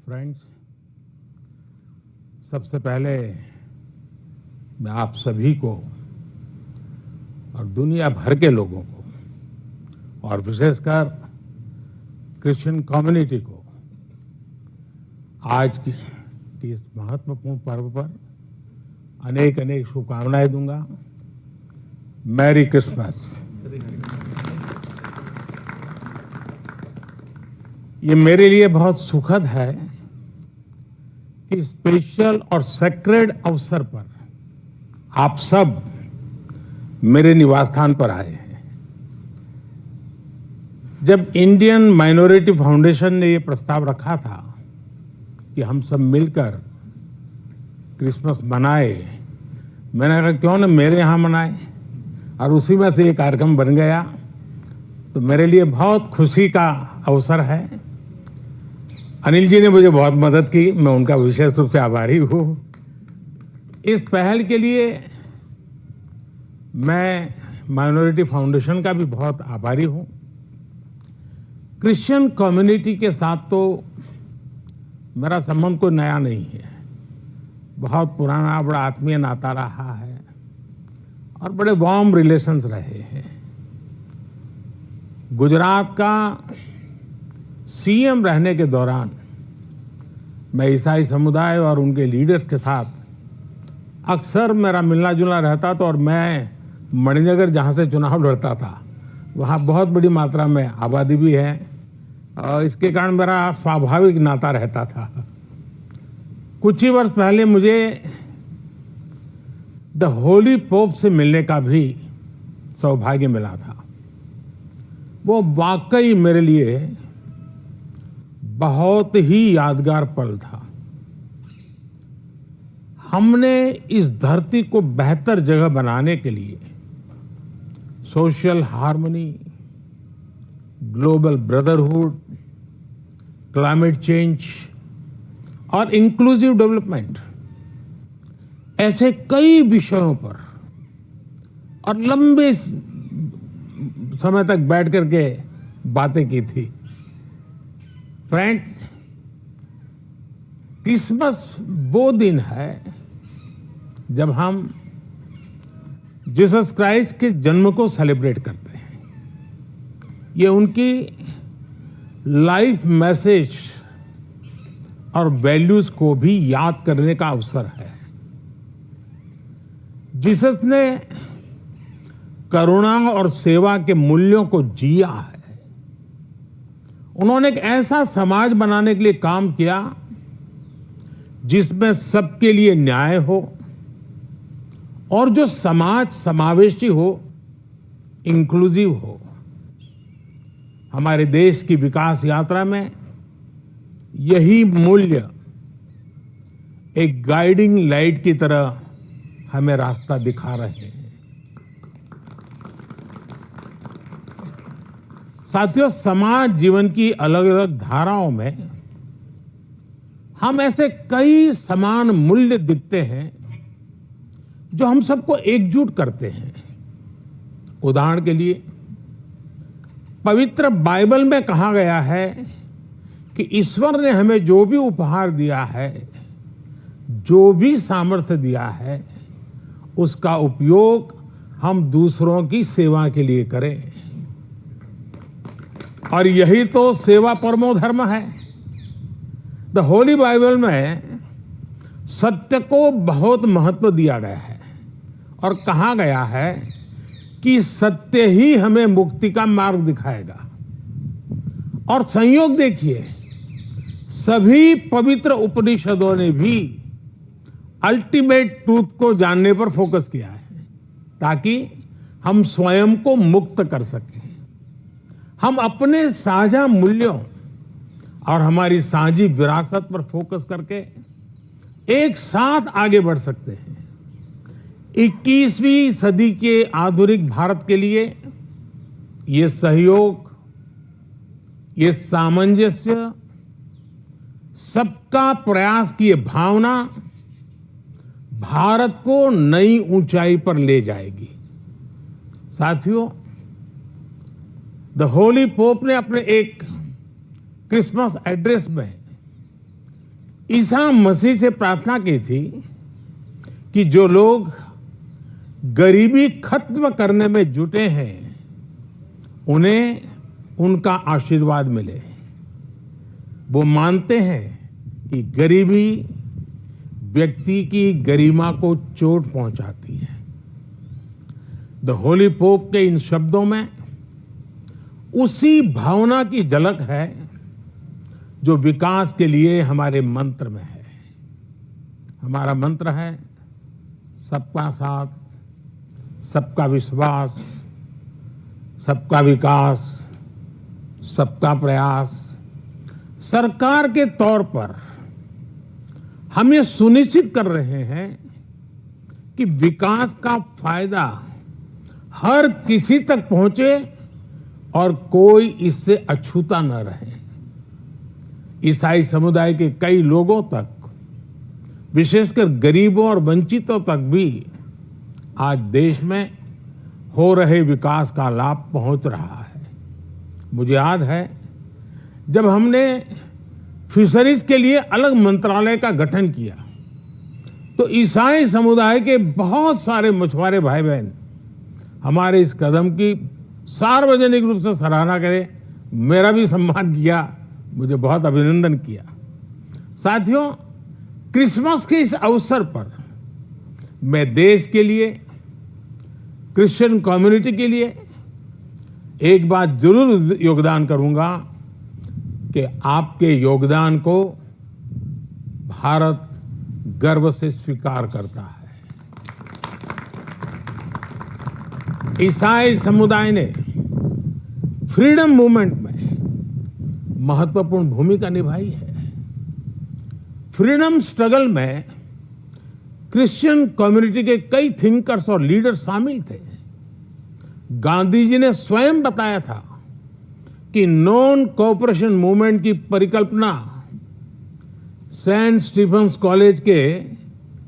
Friends, सबसे पहले मैं आप सभी को और दुनिया भर के लोगों को और विशेषकर क्रिश्चियन कम्युनिटी को आज की इस महत्वपूर्ण पर्व पर अनेक अनेक शुभकामनाएं दूंगा। Merry Christmas. ये मेरे लिए बहुत सुखद है कि स्पेशल और सेक्रेड अवसर पर आप सब मेरे निवास स्थान पर आए हैं। जब इंडियन माइनॉरिटी फाउंडेशन ने ये प्रस्ताव रखा था कि हम सब मिलकर क्रिसमस मनाए, मैंने कहा क्यों ना मेरे यहाँ मनाए, और उसी में से ये कार्यक्रम बन गया। तो मेरे लिए बहुत खुशी का अवसर है। अनिल जी ने मुझे बहुत मदद की, मैं उनका विशेष रूप से आभारी हूँ। इस पहल के लिए मैं माइनॉरिटी फाउंडेशन का भी बहुत आभारी हूँ। क्रिश्चियन कम्युनिटी के साथ तो मेरा संबंध कोई नया नहीं है, बहुत पुराना बड़ा आत्मीय नाता रहा है और बड़े वार्म रिलेशंस रहे हैं। गुजरात का सीएम रहने के दौरान मैं ईसाई समुदाय और उनके लीडर्स के साथ अक्सर मेरा मिलना जुलना रहता था, और मैं मणिनगर जहाँ से चुनाव लड़ता था वहाँ बहुत बड़ी मात्रा में आबादी भी है, और इसके कारण मेरा स्वाभाविक नाता रहता था। कुछ ही वर्ष पहले मुझे द होली पोप से मिलने का भी सौभाग्य मिला था। वो वाकई मेरे लिए बहुत ही यादगार पल था। हमने इस धरती को बेहतर जगह बनाने के लिए social harmony, global brotherhood, climate change और इंक्लूसिव डेवलपमेंट ऐसे कई विषयों पर और लंबे समय तक बैठ करके बातें की थी। फ्रेंड्स, क्रिसमस वो दिन है जब हम जीसस क्राइस्ट के जन्म को सेलिब्रेट करते हैं। ये उनकी लाइफ मैसेज और वैल्यूज को भी याद करने का अवसर है। जीसस ने करुणा और सेवा के मूल्यों को जिया है। उन्होंने एक ऐसा समाज बनाने के लिए काम किया जिसमें सबके लिए न्याय हो और जो समाज समावेशी हो, इंक्लूसिव हो। हमारे देश की विकास यात्रा में यही मूल्य एक गाइडिंग लाइट की तरह हमें रास्ता दिखा रहे हैं। साथियों, समाज जीवन की अलग अलग धाराओं में हम ऐसे कई समान मूल्य दिखते हैं जो हम सबको एकजुट करते हैं। उदाहरण के लिए, पवित्र बाइबल में कहा गया है कि ईश्वर ने हमें जो भी उपहार दिया है, जो भी सामर्थ्य दिया है, उसका उपयोग हम दूसरों की सेवा के लिए करें। और यही तो सेवा परमो धर्म है। द होली बाइबल में सत्य को बहुत महत्व दिया गया है और कहा गया है कि सत्य ही हमें मुक्ति का मार्ग दिखाएगा। और संयोग देखिए, सभी पवित्र उपनिषदों ने भी अल्टीमेट ट्रूथ को जानने पर फोकस किया है ताकि हम स्वयं को मुक्त कर सकें। हम अपने साझा मूल्यों और हमारी साझी विरासत पर फोकस करके एक साथ आगे बढ़ सकते हैं। 21वीं सदी के आधुनिक भारत के लिए ये सहयोग, ये सामंजस्य, सबका प्रयास की ये भावना भारत को नई ऊंचाई पर ले जाएगी। साथियों, द होली पोप ने अपने एक क्रिसमस एड्रेस में ईसा मसीह से प्रार्थना की थी कि जो लोग गरीबी खत्म करने में जुटे हैं उन्हें उनका आशीर्वाद मिले। वो मानते हैं कि गरीबी व्यक्ति की गरिमा को चोट पहुंचाती है। द होली पोप के इन शब्दों में उसी भावना की झलक है जो विकास के लिए हमारे मंत्र में है। हमारा मंत्र है सबका साथ, सबका विश्वास, सबका विकास, सबका प्रयास। सरकार के तौर पर हम ये सुनिश्चित कर रहे हैं कि विकास का फायदा हर किसी तक पहुंचे और कोई इससे अछूता न रहे। ईसाई समुदाय के कई लोगों तक, विशेषकर गरीबों और वंचितों तक भी आज देश में हो रहे विकास का लाभ पहुंच रहा है। मुझे याद है जब हमने फिशरीज के लिए अलग मंत्रालय का गठन किया तो ईसाई समुदाय के बहुत सारे मछुआरे भाई बहन हमारे इस कदम की सार्वजनिक रूप से सराहना करे, मेरा भी सम्मान किया, मुझे बहुत अभिनंदन किया। साथियों, क्रिसमस के इस अवसर पर मैं देश के लिए, क्रिश्चियन कम्युनिटी के लिए एक बात जरूर योगदान करूंगा कि आपके योगदान को भारत गर्व से स्वीकार करता है। ईसाई समुदाय ने फ्रीडम मूवमेंट में महत्वपूर्ण भूमिका निभाई है। फ्रीडम स्ट्रगल में क्रिश्चियन कम्युनिटी के कई थिंकर्स और लीडर शामिल थे। गांधी जी ने स्वयं बताया था कि नॉन कोऑपरेशन मूवमेंट की परिकल्पना सेंट स्टीफेंस कॉलेज के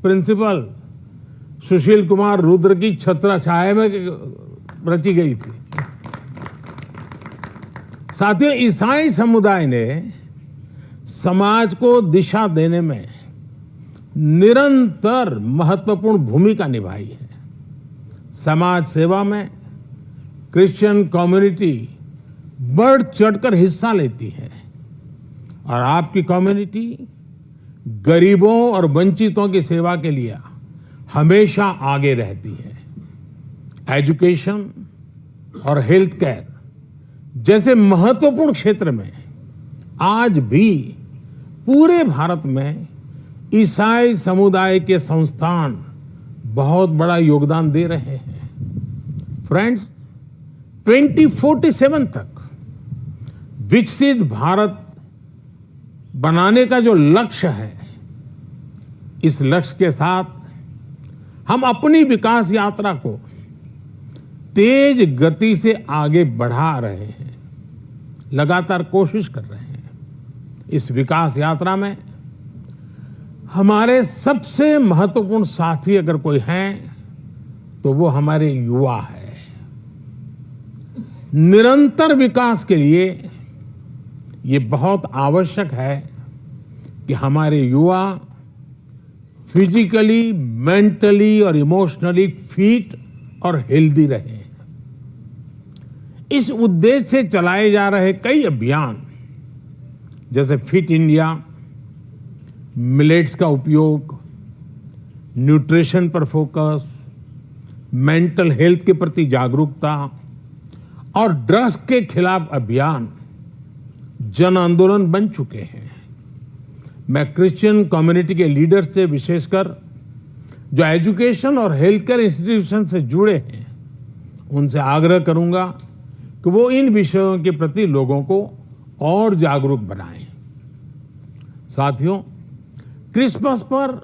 प्रिंसिपल सुशील कुमार रुद्र की छत्रछाया में रची गई थी। साथियों, ईसाई समुदाय ने समाज को दिशा देने में निरंतर महत्वपूर्ण भूमिका निभाई है। समाज सेवा में क्रिश्चियन कम्युनिटी बढ़ चढ़कर हिस्सा लेती है और आपकी कम्युनिटी गरीबों और वंचितों की सेवा के लिए हमेशा आगे रहती है। एजुकेशन और हेल्थ केयर जैसे महत्वपूर्ण क्षेत्र में आज भी पूरे भारत में ईसाई समुदाय के संस्थान बहुत बड़ा योगदान दे रहे हैं। फ्रेंड्स, 2047 तक विकसित भारत बनाने का जो लक्ष्य है, इस लक्ष्य के साथ हम अपनी विकास यात्रा को तेज गति से आगे बढ़ा रहे हैं, लगातार कोशिश कर रहे हैं। इस विकास यात्रा में हमारे सबसे महत्वपूर्ण साथी अगर कोई हैं तो वो हमारे युवा है। निरंतर विकास के लिए ये बहुत आवश्यक है कि हमारे युवा फिजिकली, मेंटली और इमोशनली फिट और हेल्दी रहें। इस उद्देश्य से चलाए जा रहे कई अभियान जैसे फिट इंडिया, मिलेट्स का उपयोग, न्यूट्रिशन पर फोकस, मेंटल हेल्थ के प्रति जागरूकता और ड्रग्स के खिलाफ अभियान जन आंदोलन बन चुके हैं। मैं क्रिश्चियन कम्युनिटी के लीडर से, विशेषकर जो एजुकेशन और हेल्थ केयर इंस्टीट्यूशन से जुड़े हैं, उनसे आग्रह करूंगा कि वो इन विषयों के प्रति लोगों को और जागरूक बनाएं। साथियों, क्रिसमस पर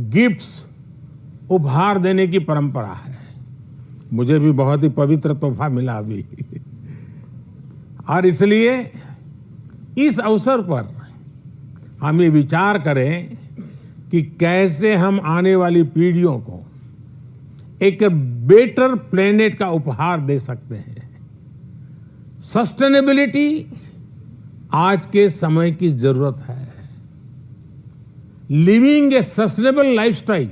गिफ्ट्स उपहार देने की परंपरा है। मुझे भी बहुत ही पवित्र तोहफा मिला अभी और इसलिए इस अवसर पर हम ये विचार करें कि कैसे हम आने वाली पीढ़ियों को एक बेटर प्लेनेट का उपहार दे सकते हैं। सस्टेनेबिलिटी आज के समय की जरूरत है। लिविंग ए सस्टेनेबल लाइफस्टाइल,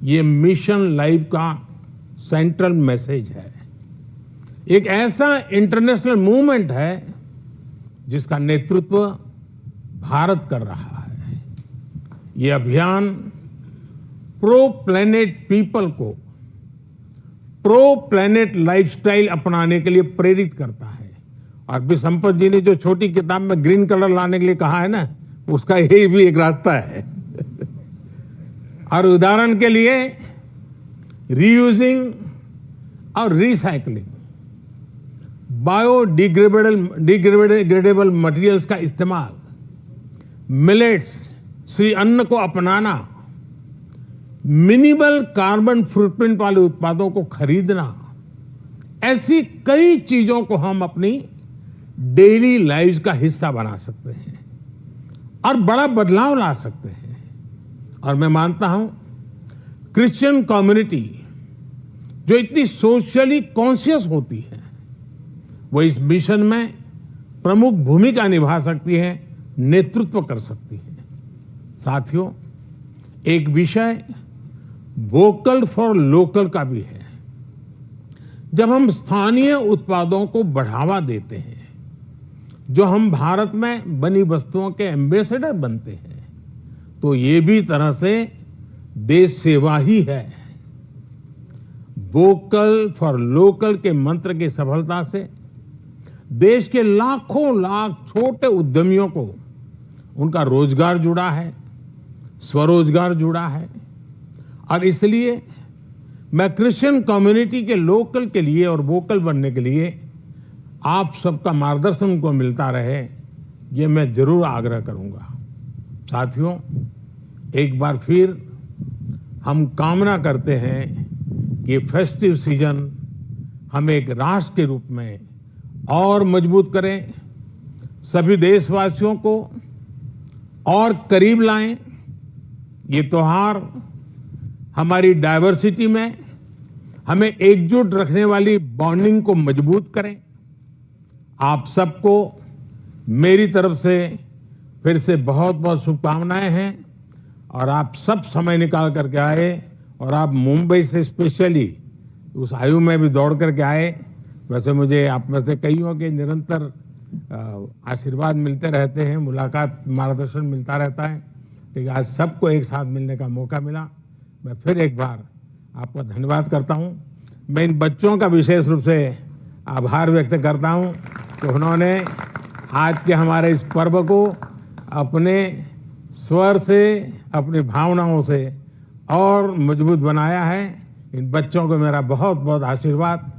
ये मिशन लाइफ का सेंट्रल मैसेज है। एक ऐसा इंटरनेशनल मूवमेंट है जिसका नेतृत्व भारत कर रहा है। ये अभियान प्रो प्लैनेट पीपल को प्रो प्लैनेट लाइफस्टाइल अपनाने के लिए प्रेरित करता है। और भी संपत जी ने जो छोटी किताब में ग्रीन कलर लाने के लिए कहा है ना, उसका यही भी एक रास्ता है। और उदाहरण के लिए रीयूजिंग और रिसाइकलिंग, बायोडिग्रेडेबल मटेरियल्स का इस्तेमाल, मिलेट्स श्री अन्न को अपनाना, मिनिमल कार्बन फुटप्रिंट वाले उत्पादों को खरीदना, ऐसी कई चीजों को हम अपनी डेली लाइफ का हिस्सा बना सकते हैं और बड़ा बदलाव ला सकते हैं। और मैं मानता हूं क्रिश्चियन कम्युनिटी जो इतनी सोशली कॉन्शियस होती है, वो इस मिशन में प्रमुख भूमिका निभा सकती है, नेतृत्व कर सकती है। साथियों, एक विषय वोकल फॉर लोकल का भी है। जब हम स्थानीय उत्पादों को बढ़ावा देते हैं, जो हम भारत में बनी वस्तुओं के एम्बेसडर बनते हैं, तो ये भी तरह से देश सेवा ही है। वोकल फॉर लोकल के मंत्र की सफलता से देश के लाखों लाख छोटे उद्यमियों को उनका रोजगार जुड़ा है, स्वरोजगार जुड़ा है। और इसलिए मैं क्रिश्चियन कम्युनिटी के लोकल के लिए और वोकल बनने के लिए आप सबका मार्गदर्शन उनको मिलता रहे, ये मैं जरूर आग्रह करूंगा। साथियों, एक बार फिर हम कामना करते हैं कि फेस्टिव सीजन हमें एक राष्ट्र के रूप में और मजबूत करें, सभी देशवासियों को और करीब लाएं। ये त्योहार हमारी डाइवर्सिटी में हमें एकजुट रखने वाली बॉन्डिंग को मजबूत करें। आप सबको मेरी तरफ से फिर से बहुत बहुत शुभकामनाएं हैं। और आप सब समय निकाल करके आए, और आप मुंबई से स्पेशली उस आयु में भी दौड़ करके आए। वैसे मुझे आप में से कईयों के निरंतर आशीर्वाद मिलते रहते हैं, मुलाकात, मार्गदर्शन मिलता रहता है, लेकिन आज सबको एक साथ मिलने का मौका मिला। मैं फिर एक बार आपका धन्यवाद करता हूं। मैं इन बच्चों का विशेष रूप से आभार व्यक्त करता हूं कि उन्होंने आज के हमारे इस पर्व को अपने स्वर से, अपनी भावनाओं से और मजबूत बनाया है। इन बच्चों को मेरा बहुत बहुत आशीर्वाद।